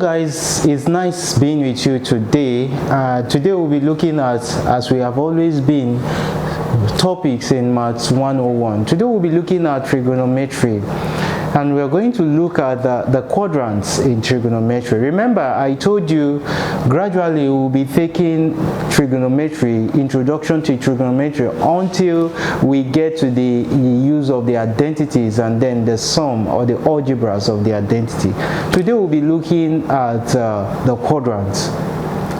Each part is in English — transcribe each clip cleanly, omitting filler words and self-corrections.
guys, it's nice being with you today. Today we'll be looking at, as we have always been, topics in Maths 101. Today we'll be looking at trigonometry, and we're going to look at the quadrants in trigonometry. Remember, I told you gradually we'll be taking trigonometry, introduction to trigonometry, until we get to the use of the identities and then the sum or the algebras of the identity. Today we'll be looking at the quadrants.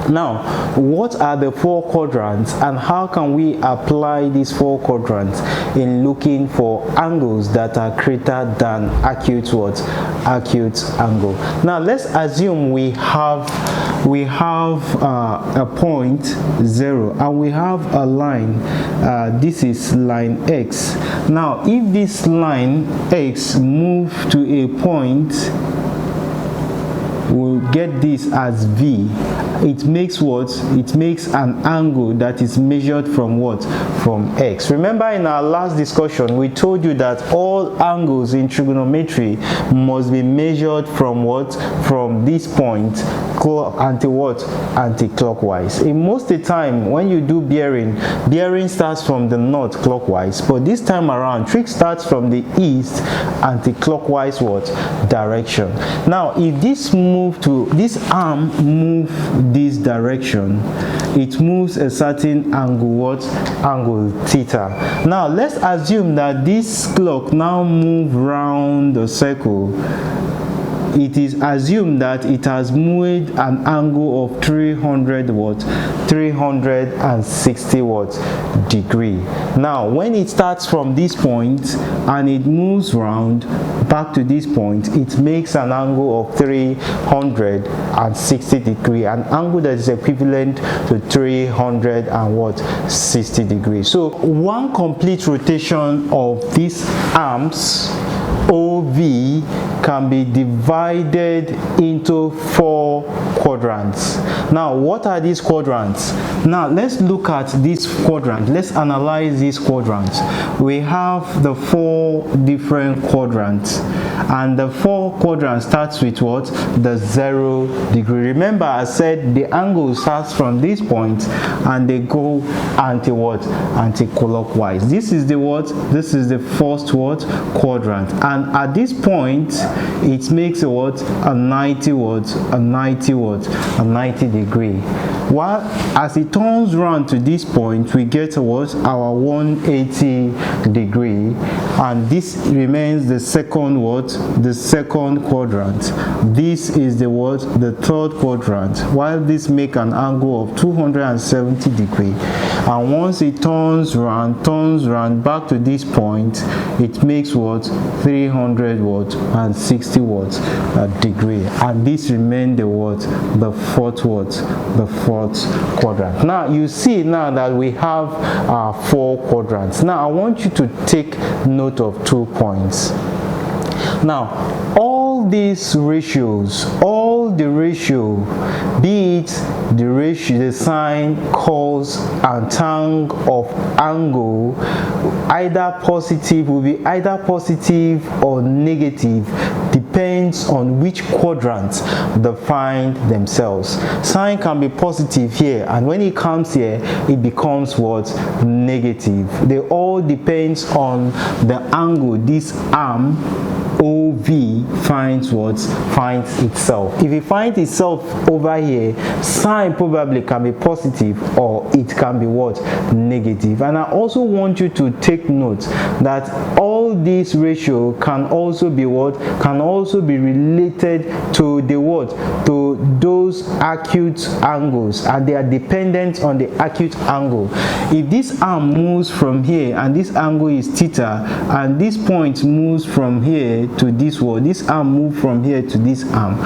Now, what are the four quadrants and how can we apply these four quadrants in looking for angles that are greater than acute angle? Now, let's assume we have a point 0 and we have a line. This is line X. Now, if this line X move to a point, we'll get this as V. It makes what? It makes an angle that is measured from what? From X. Remember, in our last discussion we told you that all angles in trigonometry must be measured from what? From this point anti-clockwise. In most of the time when you do bearing starts from the north clockwise, but this time around trig starts from the east anti-clockwise direction. Now, if this arm move this direction, it moves a certain angle, angle theta. Now let's assume that this clock now move round the circle. It is assumed that it has moved an angle of 360 degree. Now, when it starts from this point and it moves round back to this point, it makes an angle of 360 degree, an angle that is equivalent to 360 degrees. So one complete rotation of these arms OV can be divided into four quadrants. Now, what are these quadrants? Now, let's look at this quadrant. Let's analyze these quadrants. We have the four different quadrants, and the four quadrants starts with what? The 0 degree. Remember, I said the angle starts from this point and they go anti-clockwise. This is the what? This is the first quadrant, and at this point it makes a what? A 90 degree. While as it turns round to this point, we get what? Our 180 degree, and this remains the second the second quadrant. This is the what? The third quadrant, while this make an angle of 270 degree, and once it turns round back to this point, it makes what? 360 degree, and this remains the what? The fourth the fourth quadrant. Now you see now that we have four quadrants. Now I want you to take note of 2 points. Now, all these ratios, the ratio, be it the ratio, the sine, cos, and tang of angle, either positive, will be either positive or negative, depends on which quadrant they find themselves. Sine can be positive here, and when it comes here, it becomes what? Negative. They all depends on the angle this arm OV finds itself. If it finds itself over here, sine probably can be positive or it can be what? Negative. And I also want you to take note that all these ratio can also be what? Can also be related to the what? To those acute angles, and they are dependent on the acute angle. If this arm moves from here and this angle is theta, and this point moves from here to this one, this arm move from here to this arm,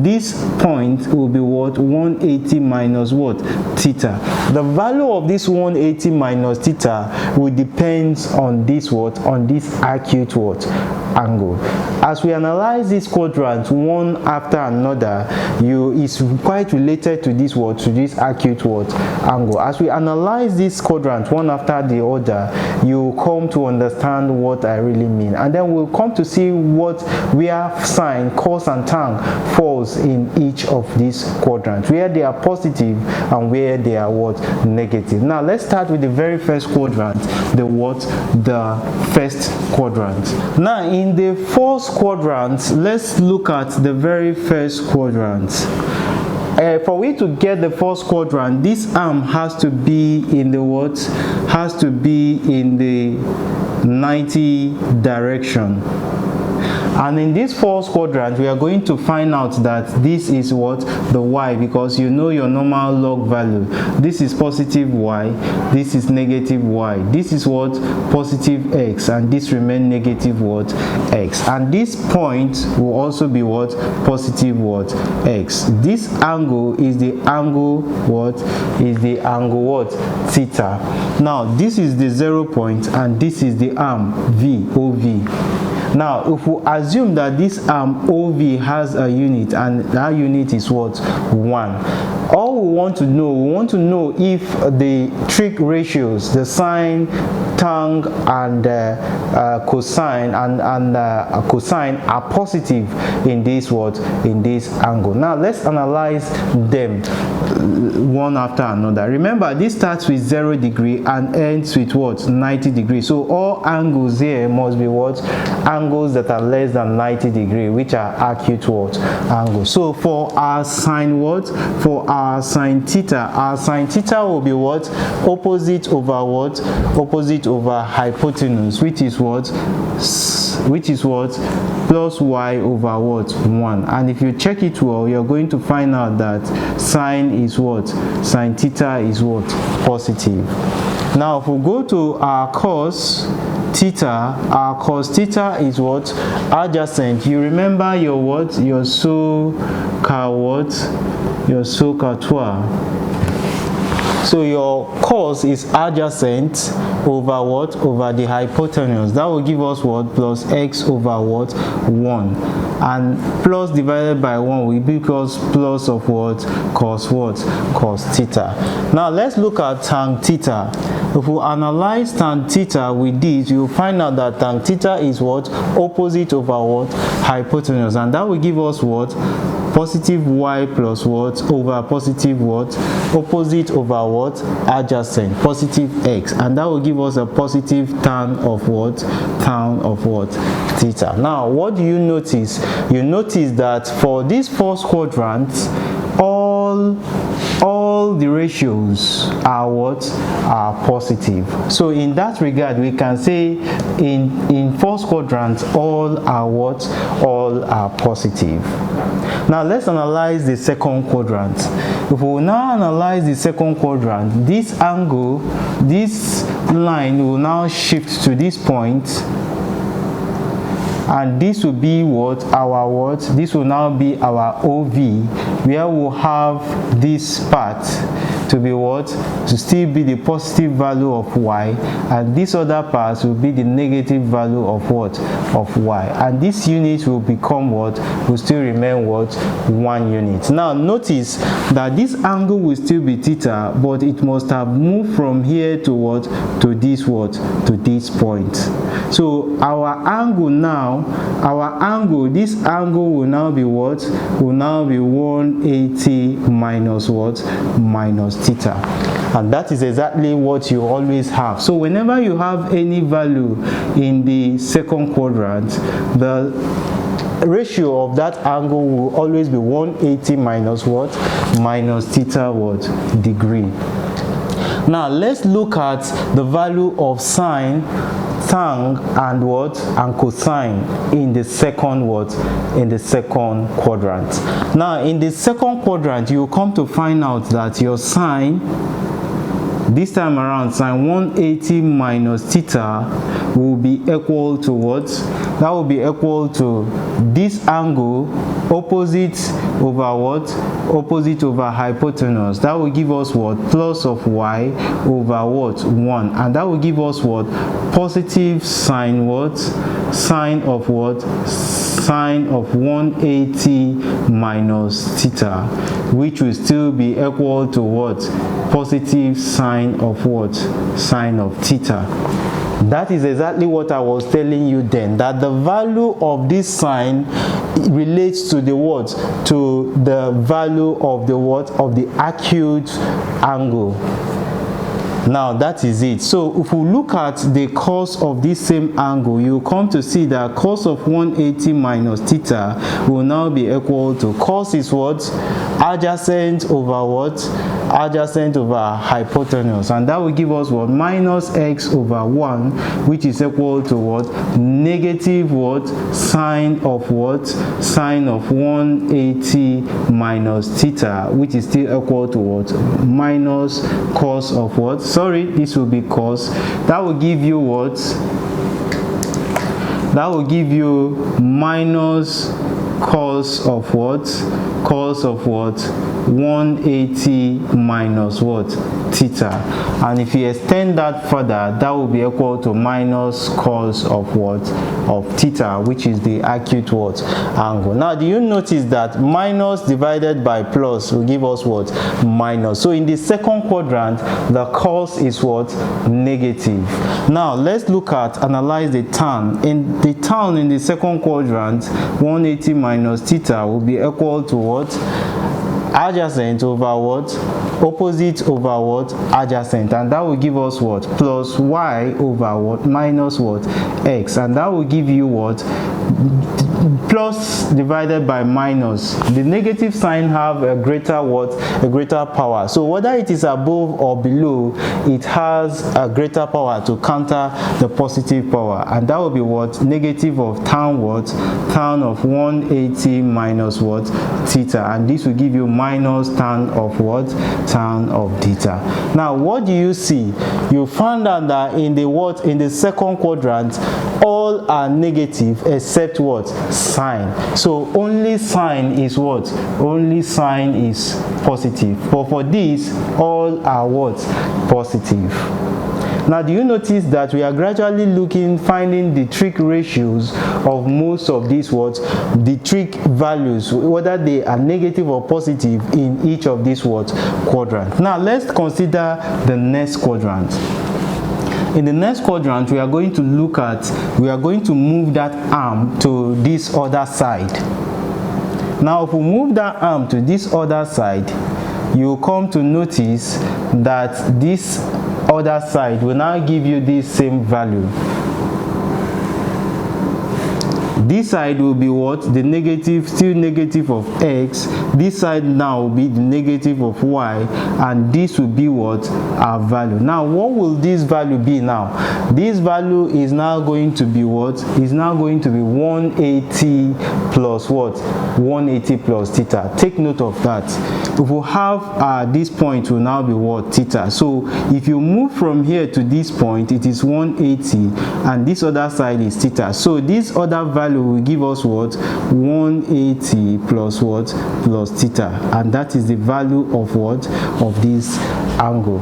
this point will be what? 180 minus what? Theta. The value of this 180 minus theta will depend on this what? On this acute angle. As we analyze this quadrant one after another, it's quite related to this what, to this acute what, angle. As we analyze this quadrant one after the other, you come to understand what I really mean, and then we'll come to see where sine, cos and tan falls in each of these quadrants, where they are positive and where they are what, negative. Now let's start with the very first quadrant, the first quadrant. Now in the first quadrant, let's look at the very first quadrant. For we to get the first quadrant, this arm has to be in the what? Has to be in the 90 direction. And in this first quadrant, we are going to find out that this is what? The y, because you know your normal log value. This is positive y, this is negative y. This is what? Positive x, and this remain negative what? X. And this point will also be what? Positive what? X. This angle is the angle what? Is the angle what? Theta. Now this is the 0 point and this is the arm V, OV. Now, if we assume that this arm OV has a unit, and that unit is what? 1. All we want to know if the trig ratios, the sine, tan, and cosine and cosine are positive in this what? In this angle. Now let's analyze them one after another. Remember, this starts with 0 degree and ends with what? 90 degrees. So all angles here must be what? Angles that are less than 90 degrees, which are acute what? Angles. So for our sine what? For our sine theta will be what? Opposite over what? Opposite over hypotenuse, which is what? Plus y over what? 1. And if you check it well, you're going to find out that sine is what? Sine theta is what? Positive. Now if we go to our cos theta is what? Adjacent. You remember your what? Your SOHCAHTOA. So your cos is adjacent over what? Over the hypotenuse. That will give us what? Plus x over what? 1. And plus divided by 1 will be plus of what? Cos what? Cos theta. Now let's look at tan theta. If we analyze tan theta with this, you'll find out that tan theta is what? Opposite over what? Hypotenuse. And that will give us what? Positive y plus what? Over positive what? Opposite over what? Adjacent. Positive x. And that will give us a positive tan of what? Tan of what? Theta. Now what do you notice? You notice that for this first quadrant, all the ratios are what? Are positive. So in that regard, we can say in first quadrant, all are what? All are positive. Now let's analyze the second quadrant. If we now analyze the second quadrant, this angle, this line will now shift to this point, and this will be what? Our what? This will now be our OV, where we'll have this part to be what? To still be the positive value of y, and this other part will be the negative value of what? Of y. And this unit will become what? Will still remain what? 1 unit. Now notice that this angle will still be theta, but it must have moved from here to what? To this what? To this point. So our angle now, this angle will now be what? Will now be 180 minus what? Minus theta. And that is exactly what you always have. So whenever you have any value in the second quadrant, the ratio of that angle will always be 180 minus what? Minus theta what? Degree. Now let's look at the value of sine, tan, and what? And cosine in the second what? In the second quadrant. Now in the second quadrant, you will come to find out that your sine, this time around, sine 180 minus theta will be equal to what? That will be equal to this angle opposite over what? Opposite over hypotenuse. That will give us what? Plus of y over what? 1. And that will give us what? Positive sine what? Sine of what? Sine of 180 minus theta, which will still be equal to what? Positive sine of what? Sine of theta. That is exactly what I was telling you then, that the value of this sine relates to the what? To the value of the what? Of the acute angle. Now that is it. So if we look at the cos of this same angle, you come to see that cos of 180 minus theta will now be equal to, cos is what? Adjacent over what? Adjacent over hypotenuse, and that will give us what? Minus x over 1, which is equal to what? Negative what? Sine of what? Sine of 180 minus theta, which is still equal to what? Minus cos of what? Sorry, this will be cos. That will give you what? That will give you minus cos of what? Cos of what? 180 minus what? Theta. And if you extend that further, that will be equal to minus cos of what? Of theta, which is the acute what? Angle. Now do you notice that minus divided by plus will give us what? Minus. So in the second quadrant, the cos is what? Negative. Now let's look at, analyze the tan. In the tan in the second quadrant, 180 minus theta will be equal to what? Adjacent over what? Opposite over what? Adjacent. And that will give us what? Plus y over what? Minus what? X. And that will give you what? Plus divided by minus. The negative sign have a greater what? A greater power. So whether it is above or below, it has a greater power to counter the positive power. And that will be what? Negative of tan what? Tan of 180 minus what? Theta. And this will give you minus tan of what? Tan of theta. Now what do you see? You found out that in the what? In the second quadrant, all are negative except what? Sine. So only sine is what? Only sine is positive. But for this, all are what? Positive. Now do you notice that we are gradually finding the trig ratios of most of these what? The trig values, whether they are negative or positive in each of these what? Quadrants. Now let's consider the next quadrant. In the next quadrant, we are going to look at, we are going to move that arm to this other side. Now if we move that arm to this other side, you will come to notice that this other side will now give you this same value. This side will be what? The negative, still negative of x. This side now will be the negative of y, and this will be what? Our value. Now what will this value be now? This value is now going to be what? Is now going to be 180 plus what? 180 plus theta. Take note of that. If we have this point will now be what? Theta. So if you move from here to this point, it is 180, and this other side is theta. So this other value will give us what? 180 plus what? Plus theta. And that is the value of what? Of this angle.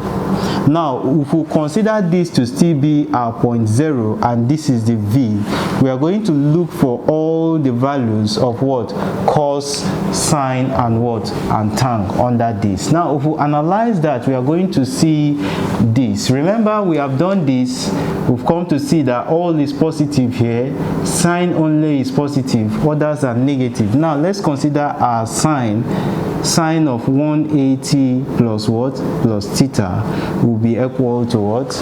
Now if we consider this to still be our point 0, and this is the V, we are going to look for all the values of what? Cos, sine, and what? And tan under this. Now if we analyze that, we are going to see this. Remember, we have done this. We've come to see that all is positive here. Sine only is positive, others are negative. Now let's consider our sine. Sine of 180 plus what? Plus theta will be equal to what?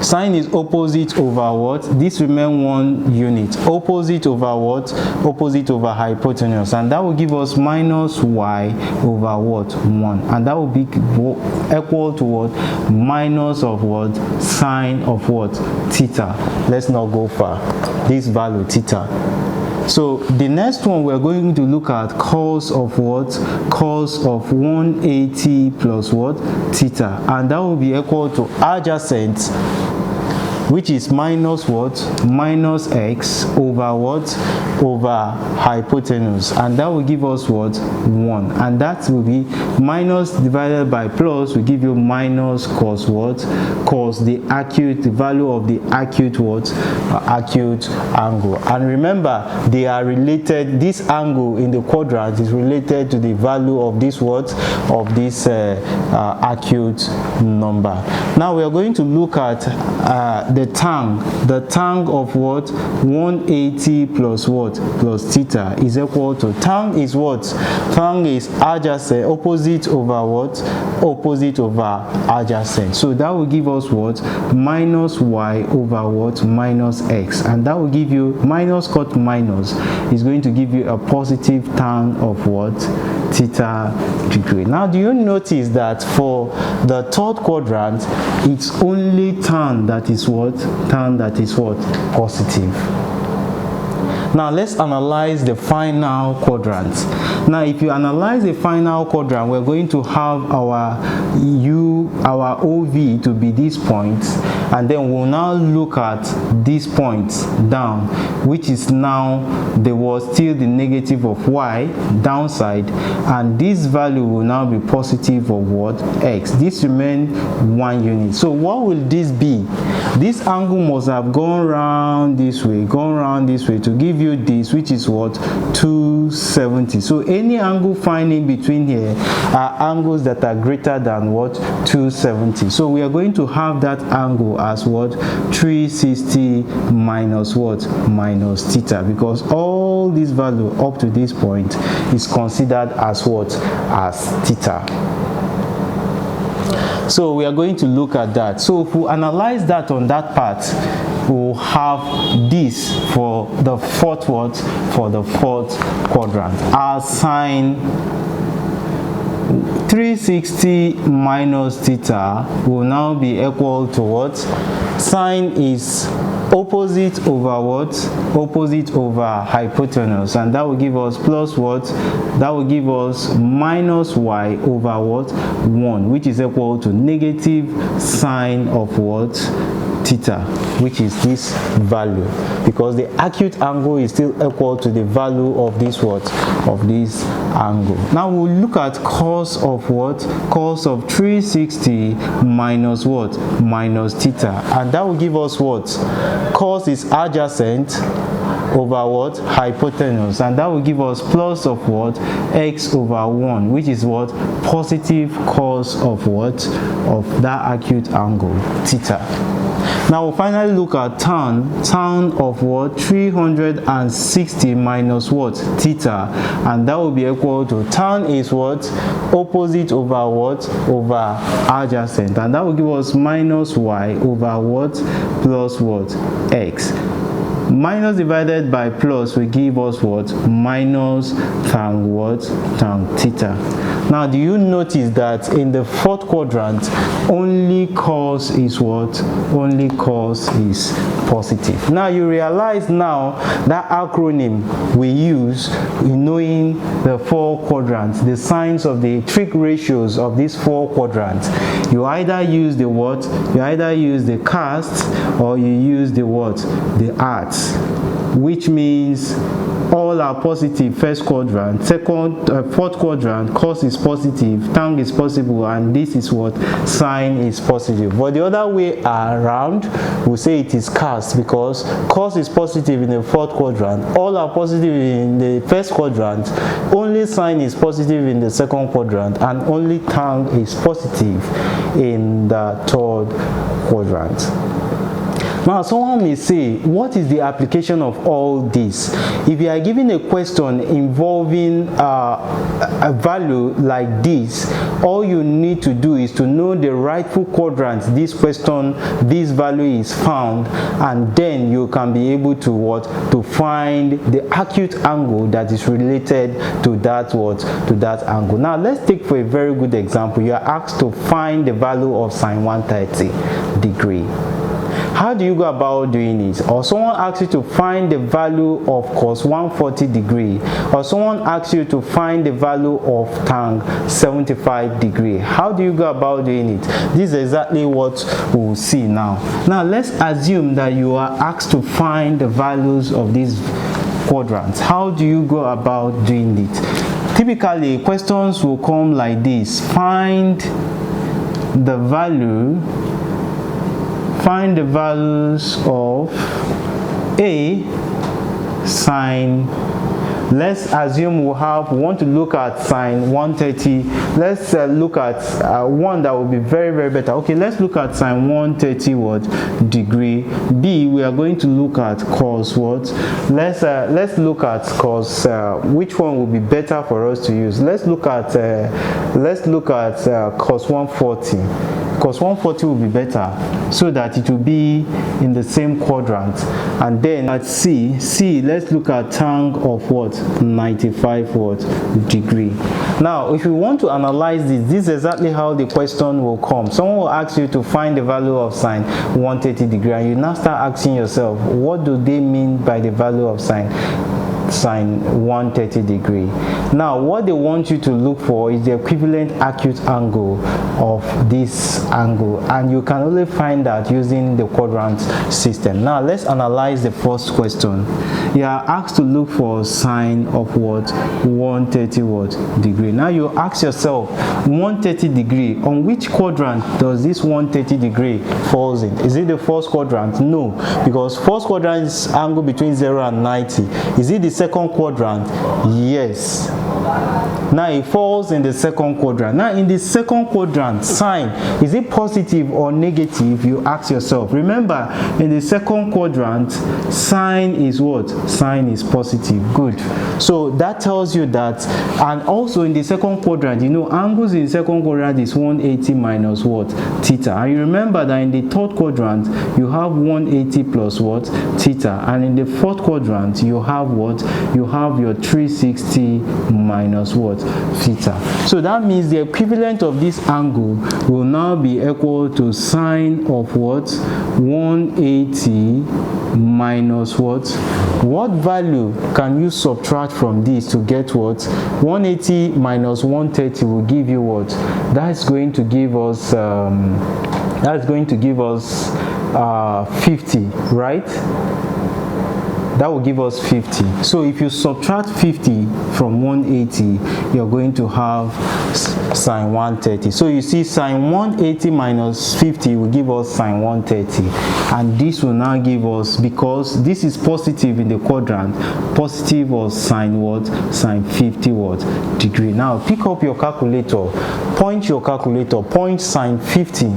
Sine is opposite over what? This remain 1 unit. Opposite over what? Opposite over hypotenuse. And that will give us minus y over what? 1. And that will be equal to what? Minus of what? Sine of what? Theta. Let's not go far. This value theta. So the next one we're going to look at cos of what? Cos of 180 plus what? Theta. And that will be equal to adjacent which is minus what? Minus x over what? Over hypotenuse, and that will give us what? 1, and that will be minus divided by plus will give you minus cos what? Cos the value of the acute what? Acute angle. And remember, they are related. This angle in the quadrant is related to the value of this what? Of this acute number. Now we are going to look at the tang of what? 180 plus what? Plus theta is equal to, tang is what? Tang is adjacent, opposite over what? Opposite over adjacent. So that will give us what? Minus y over what? Minus x, and that will give you minus cut minus is going to give you a positive tan of what? Theta degree. Now do you notice that for the third quadrant it's only tan that is what? Tan that is what? Positive. Now let's analyze the final quadrant. Now if you analyze the final quadrant, we're going to have our OV to be these points, and then we'll now look at these points down, which is now still the negative of y downside, and this value will now be positive of what? X. This remains 1 unit. So what will this be? This angle must have gone round this way to give you this, which is what? 270. So any angle found in between here are angles that are greater than what? 270. So we are going to have that angle as what? 360 minus what? Minus theta, because all this value up to this point is considered as what? As theta. So we are going to look at that. So if we analyze that on that part, we'll have this for the fourth what? For the fourth quadrant. Our sine 360 minus theta will now be equal to what? Sine is opposite over what? Opposite over hypotenuse, and that will give us plus what? That will give us minus y over what? 1, which is equal to negative sine of what? Theta, which is this value, because the acute angle is still equal to the value of this what? Of this angle. Now we'll look at cos of what? Cos of 360 minus what? Minus theta, and that will give us what? Cos is adjacent over what? Hypotenuse, and that will give us plus of what? X over 1, which is what? Positive cos of what? Of that acute angle, theta. Now we'll finally look at tan of what? 360 minus what? Theta, and that will be equal to, tan is what? Opposite over what? Over adjacent, and that will give us minus y over what? Plus what? X. Minus divided by plus will give us what? Minus tan what? Tan theta. Now do you notice that in the fourth quadrant only cos is what? Only cos is positive. Now you realize now that acronym we use in knowing the four quadrants, the signs of the trig ratios of these four quadrants. You either use the what? You either use the cast or you use the what? The arts, which means all are positive first quadrant, fourth quadrant cos is positive, tan is possible, and this is what? Sine is positive. But the other way around, we say it is cast, because cos is positive in the fourth quadrant, all are positive in the first quadrant, only sine is positive in the second quadrant, and only tan is positive in the third quadrant. Now someone may say, what is the application of all this? If you are given a question involving a value like this, all you need to do is to know the rightful quadrant this value is found, and then you can be able to what? To find the acute angle that is related to that what? To that angle. Now let's take for a very good example. You are asked to find the value of sine 130 degree. How do you go about doing it? Or someone asks you to find the value of cos 140 degree, or someone asks you to find the value of tan 75 degree. How do you go about doing it? This is exactly what we will see now. Now let's assume that you are asked to find the values of these quadrants. How do you go about doing it? Typically, questions will come like this: find the values of A sine. Let's assume we want to look at sine 130. Let's look at one that will be very, very better. Okay, let's look at sine 130 what degree. B, we are going to look at cos what. Let's look at cos. Which one will be better for us to use? Let's look at cos 140. Cos 140 will be better, so that it will be in the same quadrant. And then at C, let's look at tan of what? 95 what degree. Now if you want to analyze this is exactly how the question will come. Someone will ask you to find the value of sine 130 degree, and you now start asking yourself, what do they mean by the value of sine 130 degree? Now what they want you to look for is the equivalent acute angle of this angle, and you can only find that using the quadrant system. Now let's analyze the first question. You are asked to look for sine of what? 130 what degree. Now you ask yourself, 130 degree, on which quadrant does this 130 degree falls in? Is it the first quadrant? No, because first quadrant is angle between 0 and 90. Is it the second quadrant? Yes. Now it falls in the second quadrant. Now in the second quadrant, sine, is it positive or negative? You ask yourself. Remember, in the second quadrant, sine is what? Sine is positive. Good. So that tells you that. And also in the second quadrant, you know, angles in the second quadrant is 180 minus what? Theta. And you remember that in the third quadrant, you have 180 plus what? Theta. And in the fourth quadrant, you have what? You have your 360 minus what? Theta. So that means the equivalent of this angle will now be equal to sine of what? 180 minus what? What value can you subtract from this to get what? 180 minus 130 will give you what? That's going to give us 50, right? That will give us 50. So if you subtract 50 from 180, you're going to have sine 130. So you see, sine 180 minus 50 will give us sine 130. And this will now give us, because this is positive in the quadrant, positive was sine what? Sine 50 what? Degree. Now pick up your calculator, point sine 50.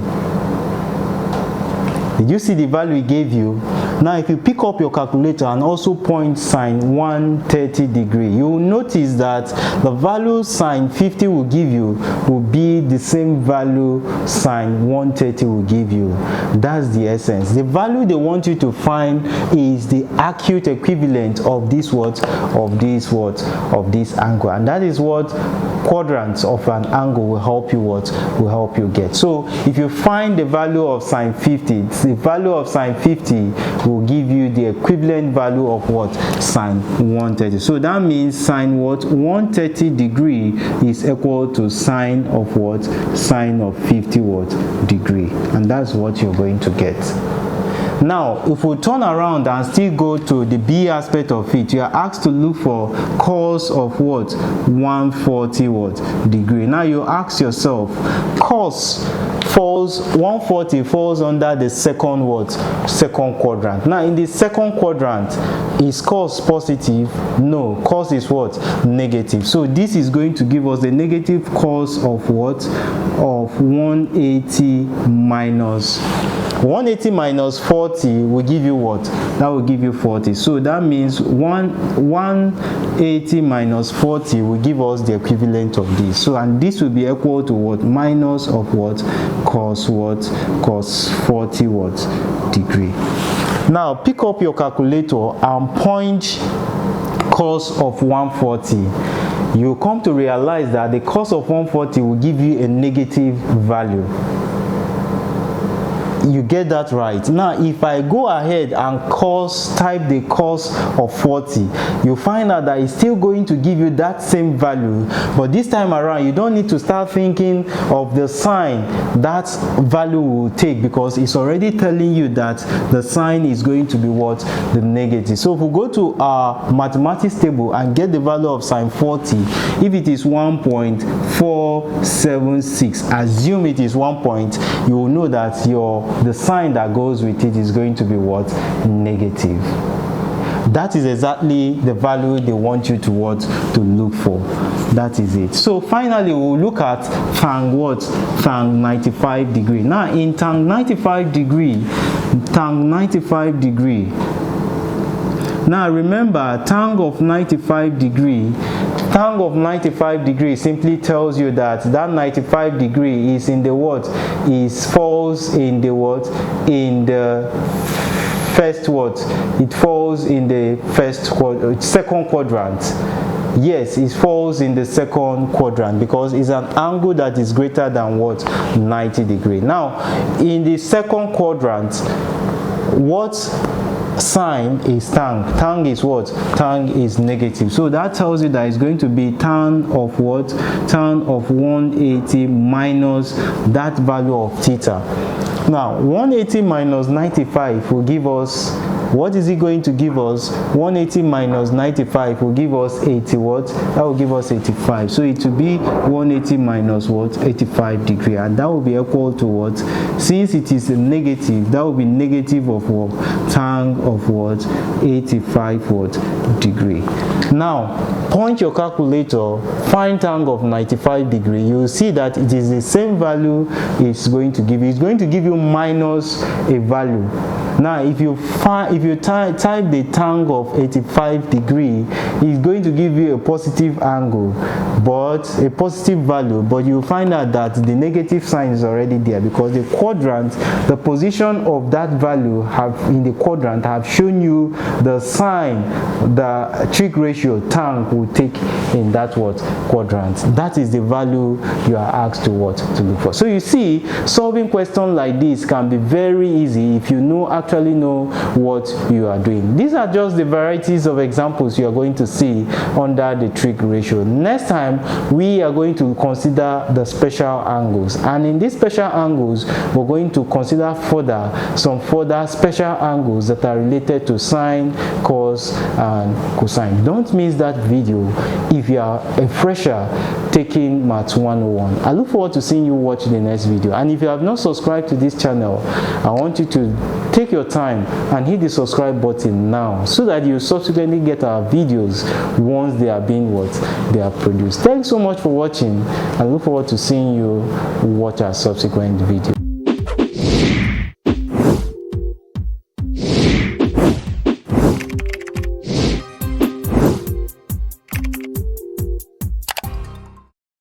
Did you see the value it gave you? Now if you pick up your calculator and also point sine 130 degree, you will notice that the value sine 50 will give you will be the same value sine 130 will give you. That's the essence. The value they want you to find is the acute equivalent of this what? Of this angle. And that is what quadrants of an angle will help you what? Will help you get. So if you find the value of sine 50, the value of sine 50 will give you the equivalent value of what? Sine 130. So that means sine what? 130 degree is equal to sine of what? Sine of 50 what? Degree. And that's what you're going to get. Now if we turn around and still go to the B aspect of it, you are asked to look for cos of what? 140 what? Degree. Now you ask yourself, cos 140 falls under the second what? Second quadrant. Now in the second quadrant, is cos positive? No, cos is what? Negative. So this is going to give us the negative cos of what? Of 180 minus 40 will give you what? That will give you 40. So that means 180 minus 40 will give us the equivalent of this. So and this will be equal to what? Minus of what? Cos what? Cos 40 what? Degree. Now pick up your calculator and point cos of 140. You come to realize that the cos of 140 will give you a negative value. you get that right. Now if I go ahead and type the cos of 40, you find out that it's still going to give you that same value, but this time around you don't need to start thinking of the sign that value will take, because it's already telling you that the sign is going to be what? The negative. So if we go to our mathematics table and get the value of sine 40, if it is 1.476, assume it is 1 point, you will know that the sign that goes with it is going to be what? Negative. That is exactly the value they want you to look for. That is it. So finally we'll look at tan what? Tan 95 degree. Now in tan 95 degree, now remember, tan of 95 degree simply tells you that 95 degree is in the what? Falls in the what? In the first what? It falls in the second quadrant. Yes, it falls in the second quadrant because it's an angle that is greater than what? 90 degree. Now in the second quadrant, what sign is tan? Tan is what? Tan is negative. So that tells you that it's going to be tan of what? Tan of 180 minus that value of theta. Now 180 minus 95 will give us, what is it going to give us? 180 minus 95 will give us 80 what? That will give us 85. So it will be 180 minus what? 85 degree, and that will be equal to what? Since it is a negative, that will be negative of what? Tan of what? 85 what? Degree. Now point your calculator, find tan of 95 degree. You will see that it is the same value it's going to give you. It's going to give you minus a value. Now if you type the tan of 85 degree, it's going to give you a positive angle, but a positive value, but you find out that the negative sign is already there, because the quadrant, the position of that value in the quadrant have shown you the sign, the trig ratio tan will take in that what? Quadrant. That is the value you are asked to look for. So you see, solving questions like this can be very easy if you actually know what you are doing. These are just the varieties of examples you are going to see under the trig ratio. Next time we are going to consider the special angles, and in these special angles we're going to consider some further special angles that are related to sine, cos and cosine. Don't miss that video if you are a fresher taking Maths 101. I look forward to seeing you watch the next video, and if you have not subscribed to this channel, I want you to take your time and hit the subscribe button now, so that you subsequently get our videos once they are being produced. Thanks so much for watching. I look forward to seeing you watch our subsequent video.